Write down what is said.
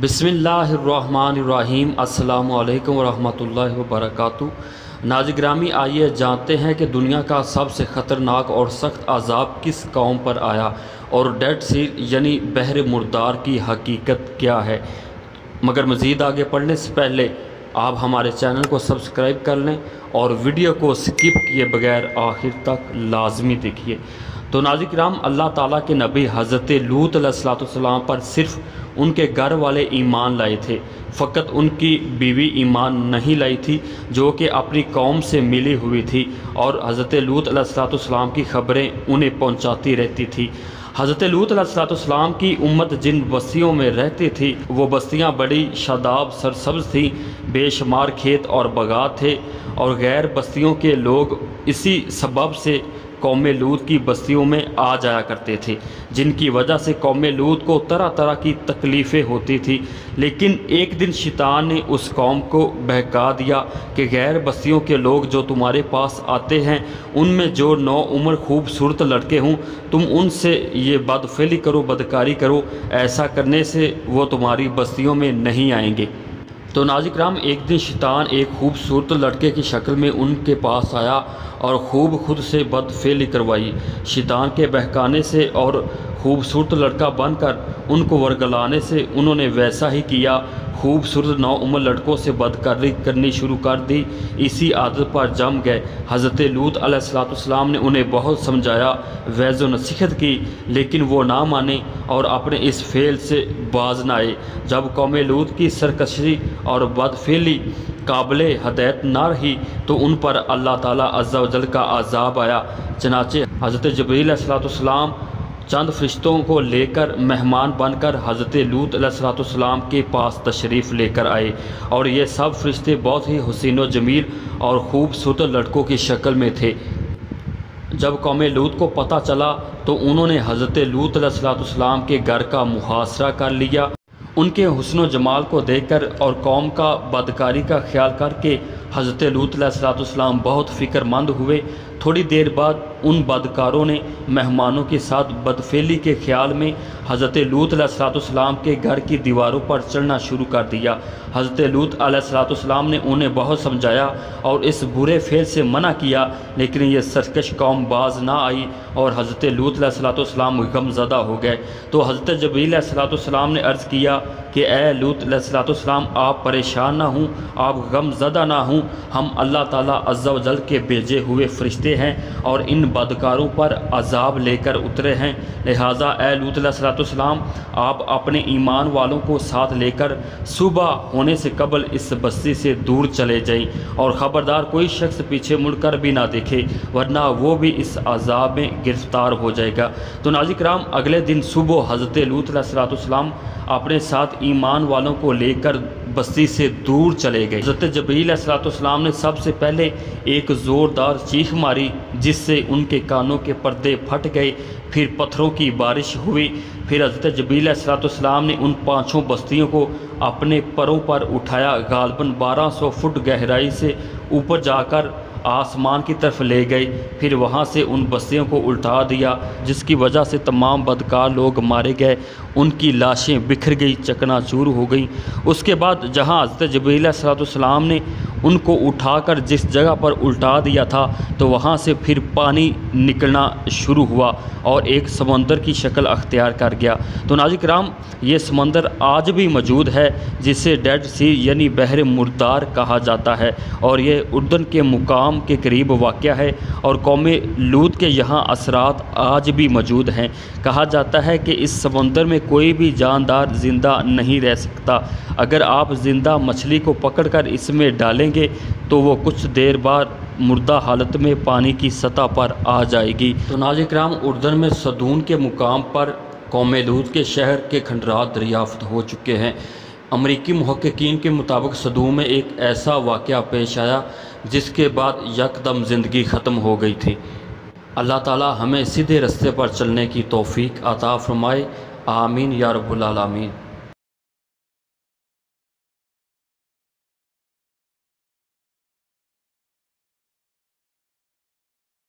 बिस्मिल्लाहिर्रहमानिर्रहीम। अस्सलामु अलैकुम वरहमतुल्लाहि वबरकातुहू। नाज़रीन ग्रामी, आइए जानते हैं कि दुनिया का सबसे ख़तरनाक और सख्त अज़ाब किस कौम पर आया और डेड सी यानी बहर मुर्दार की हकीकत क्या है। मगर मज़ीद आगे पढ़ने से पहले आप हमारे चैनल को सब्सक्राइब कर लें और वीडियो को स्किप किए बगैर आखिर तक लाजमी देखिए। तो नाज़रीन किराम, अल्लाह ताला के नबी हज़रत लूत अलैहिस्सलाम पर सिर्फ उनके घर वाले ईमान लाए थे, फ़कत उनकी बीवी ईमान नहीं लाई थी जो कि अपनी कौम से मिली हुई थी और हज़रत लूत अलैहिस्सलाम की खबरें उन्हें पहुंचाती रहती थी। हज़रत लूत अलैहिस्सलाम की उम्मत जिन बस्तियों में रहती थी वो बस्तियां बड़ी शादाब सरसब्ज़ थी, बेशुमार खेत और बागात थे और गैर बस्तियों के लोग इसी सबब से कौम लूत की बस्तियों में आ जाया करते थे, जिनकी वजह से कौम लूत को तरह तरह की तकलीफ़ें होती थी। लेकिन एक दिन शैतान ने उस कौम को बहका दिया कि गैर बस्तियों के लोग जो तुम्हारे पास आते हैं उनमें जो नौ उम्र खूबसूरत लड़के हों, तुम उनसे ये बदफेली करो, बदकारी करो। ऐसा करने से वो तुम्हारी बस्तियों में नहीं आएंगे। तो नाज़रीन किराम, एक दिन शैतान एक खूबसूरत लड़के की शक्ल में उनके पास आया और खूब खुद से बदफेली करवाई। शैतान के बहकाने से और खूबसूरत लड़का बनकर उनको वरगलाने से उन्होंने वैसा ही किया। खूबसूरत नौ उम्र लड़कों से बदकारी करनी शुरू कर दी। इसी आदत पर जम गए। हज़रत लूत अलैहिस्सलाम ने उन्हें बहुत समझाया, वैज़ नसीहत की, लेकिन वो ना माने और अपने इस फेल से बाज न आए। जब कौम लूत की सरकशी और बदफेली काबिले हदायत ना रही तो उन पर अल्लाह ताला अज़्ज़ा वजल का अज़ाब आया। चनाचे हज़रत जबरील अलैहिस्सलाम चंद फरिश्तों को लेकर मेहमान बनकर हज़रत लूत अलैहिस्सलाम के पास तशरीफ़ लेकर आए और ये सब फरिश्ते बहुत ही हुसीन व जमील और ख़ूबसूरत लड़कों की शक्ल में थे। जब कौम लूत को पता चला तो उन्होंने हज़रत लूत अलैहिस्सलाम के घर का मुहासरा कर लिया। उनके हुस्न व जमाल को देखकर और कौम का बदकारी का ख्याल करके हज़रत लूत अलैहिस्सलाम बहुत फ़िक्रमंद हुए। थोड़ी देर बाद उन बदकारों ने मेहमानों के साथ बदफेली के ख्याल में हज़रत लूत अलैहिस्सलाम के घर की दीवारों पर चढ़ना शुरू कर दिया। हज़रत लूत अलैहिस्सलाम ने उन्हें बहुत समझाया और इस बुरे फेल से मना किया, लेकिन ये सरकश कौम बाज ना आई और हज़रत लूत अलैहिस्सलाम गमज़दा हो गए। तो हज़रत जबरील अलैहिस्सलाम ने अर्ज़ किया कि ए लूत अलैहिस्सलाम, आप परेशान ना हों, आप गमज़दा ना हों, हम अल्लाह ताला अज़्ज़ा वजल के भेजे हुए फ़रिश्ते हैं और इन बदकारों पर अज़ाब लेकर उतरे हैं। लिहाजा ए लूत अलैहिस्सलाम, आप अपने ईमान वालों को साथ लेकर सुबह होने से कबल इस बस्ती से दूर चले जाएं और ख़बरदार कोई शख्स पीछे मुड़कर भी ना देखे, वरना वो भी इस अज़ाब में गिरफ़्तार हो जाएगा। तो नाज़रीन किराम, अगले दिन सुबह हज़रत लूत अलैहिस्सलाम अपने साथ ईमान वालों को लेकर बस्ती से दूर चले गए। हज़रत जबरील अलैहिस्सलाम ने सबसे पहले एक ज़ोरदार चीख मारी जिससे उनके कानों के पर्दे फट गए। फिर पत्थरों की बारिश हुई। फिर हज़रत जबरील अलैहिस्सलाम ने उन पाँचों बस्तियों को अपने परों पर उठाया, गालबन 1200 फुट गहराई से ऊपर जाकर आसमान की तरफ ले गए। फिर वहाँ से उन बस्तियों को उल्टा दिया जिसकी वजह से तमाम बदकार लोग मारे गए, उनकी लाशें बिखर गई, चकनाचूर हो गई। उसके बाद जहाँ हज़रत जबरील अलैहिस्सलाम ने उनको उठाकर जिस जगह पर उल्टा दिया था तो वहाँ से फिर पानी निकलना शुरू हुआ और एक समंदर की शक्ल अख्तियार कर गया। तो नाज़रीन किराम, ये समंदर आज भी मौजूद है जिसे डेड सी यानी बहर मुर्दार कहा जाता है और ये उर्दन के मुकाम के करीब वाक़या है और कौम लूत के यहाँ असरात आज भी मौजूद हैं। कहा जाता है कि इस समंदर में कोई भी जानदार ज़िंदा नहीं रह सकता। अगर आप ज़िंदा मछली को पकड़कर इसमें डालेंगे तो वो कुछ देर बाद मुर्दा हालत में पानी की सतह पर आ जाएगी। तो नाज़रीन किराम, उर्दन में सदून के मुकाम पर कौम लूत के शहर के खंडरात दरियाफ्त हो चुके हैं। अमरीकी मुहक्किकीन के मुताबिक सदून में एक ऐसा वाक़या पेश आया जिसके बाद यकदम ज़िंदगी ख़त्म हो गई थी। अल्लाह ताला हमें सीधे रास्ते पर चलने की तौफ़ीक अता फ़रमाए। आमीन या रब्बुल आलमीन।